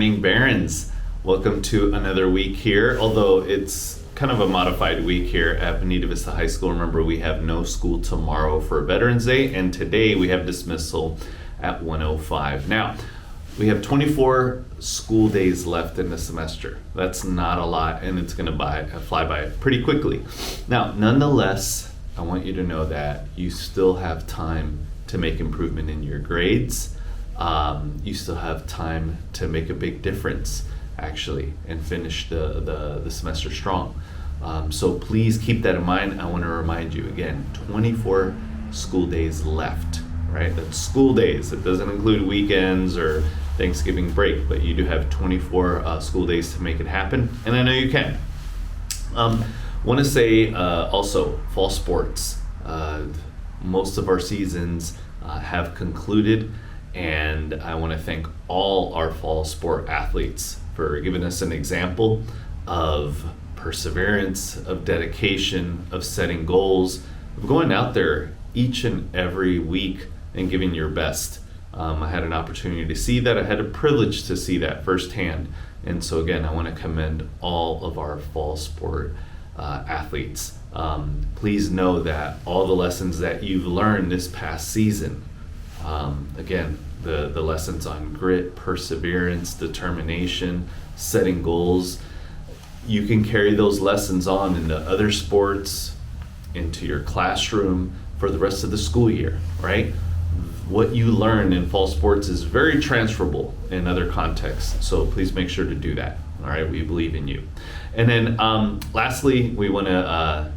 morning, Barons. Welcome to another week here, although it's kind of a modified week here at Bonita Vista High School. Remember, we have no school tomorrow for Veterans Day, and today we have dismissal at 1:05. Now, we have 24 school days left in the semester. That's not a lot, and it's going to fly by pretty quickly. Now, nonetheless, I want you to know that you still have time to make improvement in your grades. You still have time to make a big difference, actually, and finish the semester strong. So please keep that in mind. I want to remind you again, 24 school days left, right? That's school days. It doesn't include weekends or Thanksgiving break, but you do have 24 school days to make it happen, and I know you can. Want to say also, fall sports. Most of our seasons have concluded, and I want to thank all our fall sport athletes for giving us an example of perseverance, of dedication, of setting goals, of going out there each and every week and giving your best. I had an opportunity to see that. I had a privilege to see that firsthand. And so again, I want to commend all of our fall sport athletes. Please know that all the lessons that you've learned this past season, again, the lessons on grit, perseverance, determination, setting goals, you can carry those lessons on into other sports, into your classroom for the rest of the school year, right? What you learn in fall sports is very transferable in other contexts, so please make sure to do that. All right, we believe in you. And then lastly, we want to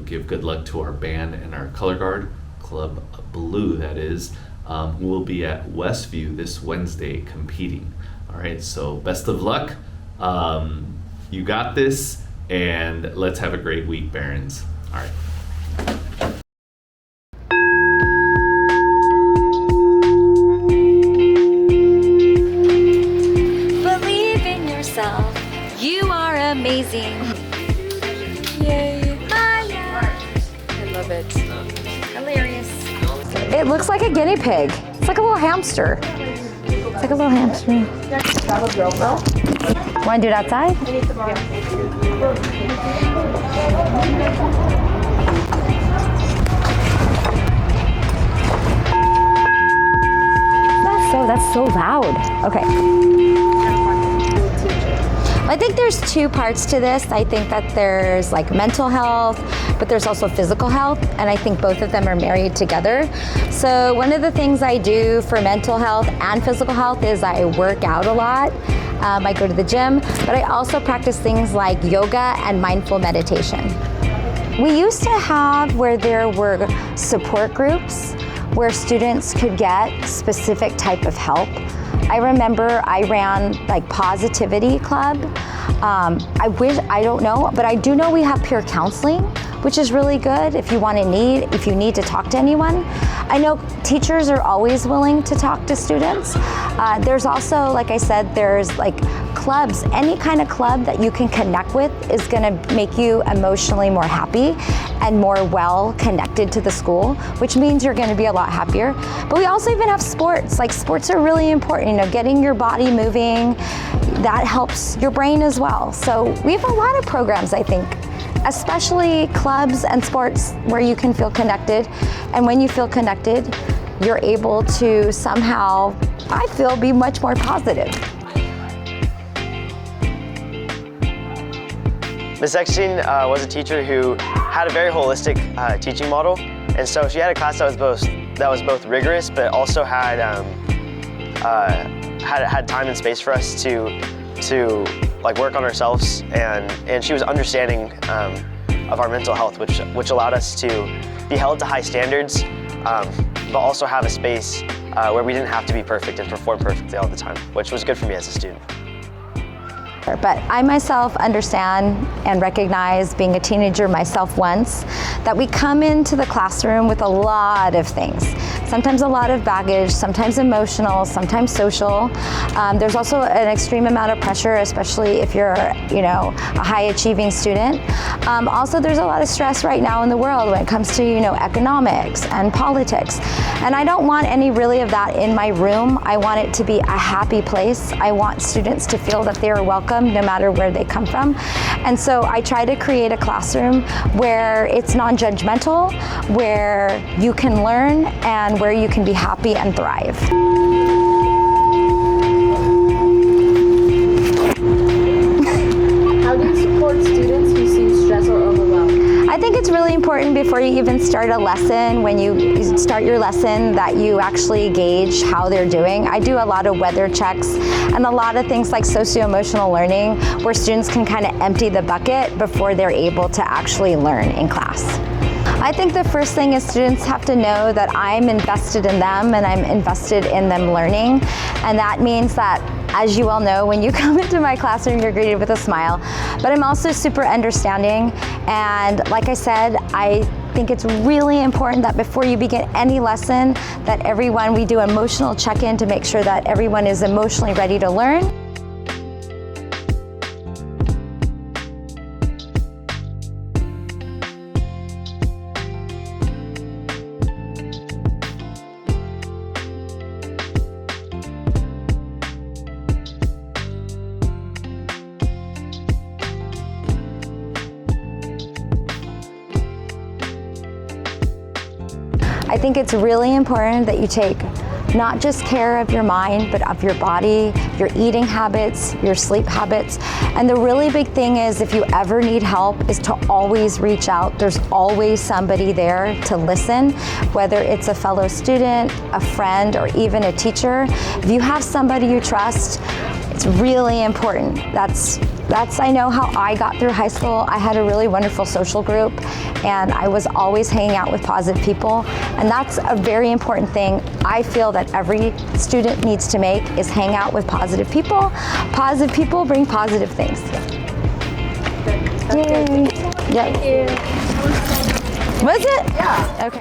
give good luck to our band and our color guard, Club Blue that is, who will be at Westview this Wednesday competing. All right, so best of luck. You got this, and let's have a great week, Barons. All right. You are amazing. Yay. Maya. I love it. Hilarious. It looks like a guinea pig. It's like a little hamster. It's like a little hamster. Want to do it outside? That's so loud. Okay. I think there's two parts to this. I think that there's like mental health, but there's also physical health, and I think both of them are married together. So one of the things I do for mental health and physical health is I work out a lot. I go to the gym, but I also practice things like yoga and mindful meditation. We used to have where there were support groups where students could get specific type of help. I remember I ran like Positivity Club. I don't know, but I do know we have peer counseling, which is really good if you need to talk to anyone. I know teachers are always willing to talk to students. There's also, like I said, there's like clubs. Any kind of club that you can connect with is gonna make you emotionally more happy and more well connected to the school, which means you're gonna be a lot happier. But we also even have sports. Like sports are really important, getting your body moving, that helps your brain as well. So we have a lot of programs, I think, especially clubs and sports where you can feel connected. And when you feel connected, you're able to somehow, I feel, be much more positive. Ms. Eckstein was a teacher who had a very holistic teaching model, and so she had a class that was both rigorous, but also had time and space for us to like work on ourselves, and she was understanding of our mental health, which allowed us to be held to high standards, but also have a space where we didn't have to be perfect and perform perfectly all the time, which was good for me as a student. But I myself understand and recognize, being a teenager myself once, that we come into the classroom with a lot of things. sometimes a lot of baggage, sometimes emotional, sometimes social. There's also an extreme amount of pressure, especially if you're, a high achieving student. Also, there's a lot of stress right now in the world when it comes to, economics and politics. And I don't want any really of that in my room. I want it to be a happy place. I want students to feel that they are welcome no matter where they come from. And so I try to create a classroom where it's non-judgmental, where you can learn, and where you can be happy and thrive. How do you support students who seem stressed or overwhelmed? I think it's really important before you even start a lesson, when you start your lesson, that you actually gauge how they're doing. I do a lot of weather checks and a lot of things like socio-emotional learning, where students can kind of empty the bucket before they're able to actually learn in class. I think the first thing is students have to know that I'm invested in them and I'm invested in them learning. And that means that, as you all know, when you come into my classroom, you're greeted with a smile. But I'm also super understanding. And like I said, I think it's really important that before you begin any lesson, that we do emotional check-in to make sure that everyone is emotionally ready to learn. I think it's really important that you take not just care of your mind, but of your body, your eating habits, your sleep habits. And the really big thing is, if you ever need help, is to always reach out. There's always somebody there to listen, whether it's a fellow student, a friend, or even a teacher. If you have somebody you trust, it's really important. That's I know how I got through high school. I had a really wonderful social group, and I was always hanging out with positive people. And that's a very important thing I feel that every student needs to make, is hang out with positive people. Positive people bring positive things. Yay. Thank you. Was it? Yeah. Okay.